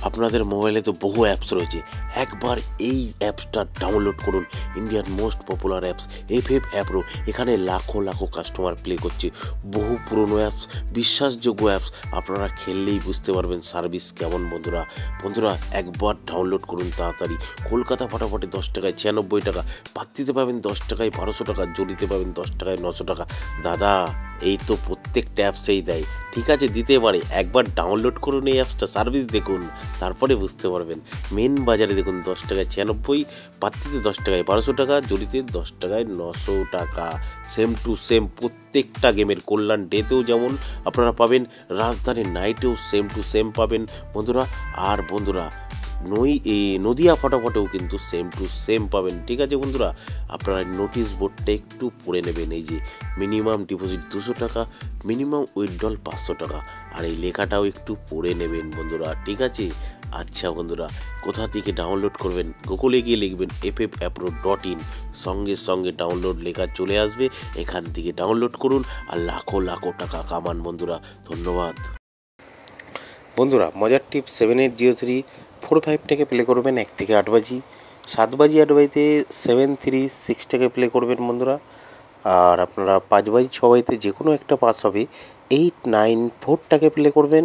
আপনাদের মোবাইলে তো বহু অ্যাপস রয়েছে, একবার এই অ্যাপসটা ডাউনলোড করুন। ইন্ডিয়ার most popular apps FF app pro. এখানে লাখো লাখো কাস্টমার প্লে করছে, বহু পুরনো অ্যাপস, বিশ্বাসযোগ্য অ্যাপস। আপনারা খেললেই বুঝতে পারবেন সার্ভিস কেমন। বন্ধুরা একবার ডাউনলোড করুন তাড়াতাড়ি। কলকাতা ফাটাফাটে 10 টাকায় 96 টাকা, পাত্তিতে পাবেন 10 টাকায় 1200 টাকা, জড়িতে পাবেন 10 টাকায় 900 টাকা। দাদা এই তো প্রত্যেকটা অ্যাপসেই দেয়, ঠিক আছে দিতে পারে। একবার ডাউনলোড করুন এই অ্যাপসটা, সার্ভিস দেখুন, তারপরে বুঝতে পারবেন। মেন বাজারে দেখুন 10 টাকায় 96, পাত্তিতে 10 টাকায় 1200 টাকা, জড়িতে 10 টাকায় 900 টাকা। সেম টু সেম প্রত্যেকটা গেমের। কল্যাণ ডেতেও যেমন আপনারা পাবেন, রাজধানী নাইটেও সেম টু সেম পাবেন বন্ধুরা। আর বন্ধুরা নদিয়া ফটাফটেও কিন্তু সেম টু সেম পাবেন, ঠিক আছে বন্ধুরা। আপনারা নোটিশ বোর্ডটা একটু পড়ে নেবেন। এই যে মিনিমাম ডিপোজিট 200 টাকা, মিনিমাম উইথড্রল 500 টাকা, আর এই লেখাটাও একটু পড়ে নেবেন বন্ধুরা, ঠিক আছে। আচ্ছা বন্ধুরা, কোথা থেকে ডাউনলোড করবেন? গুগলে গিয়ে লিখবেন ffapro.in, সঙ্গে সঙ্গে ডাউনলোড লেখা চলে আসবে। এখান থেকে ডাউনলোড করুন আর লাখো লাখো টাকা কামান বন্ধুরা। ধন্যবাদ বন্ধুরা। মজার টিপ 780345 টাকা প্লে করবেন 1 থেকে 8 বাজি, 7 বাজি 8 বাজিতে 736 টাকা প্লে করবেন বন্ধুরা। আর আপনারা 5 বাজি 6 বাজিতে যে কোনো একটা পাস হবে 894 টাকা প্লে করবেন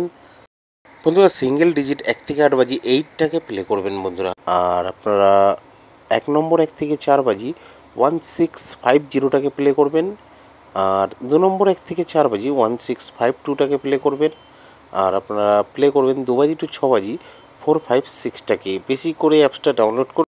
বন্ধুরা। সিঙ্গেল ডিজিট 1 থেকে 8 বাজি 8 টাকা প্লে করবেন বন্ধুরা। আর আপনারা 1 নম্বর 1 থেকে 4 বাজি 1650 টাকা প্লে করবেন। আর 2 নম্বর 1 থেকে 4 বাজি 1652 টাকা প্লে করবেন। আর আপনারা প্লে করবেন 2 বাজি টু 6 বাজি 456 টাকে। বেশি করে অ্যাপসটা ডাউনলোড করুন।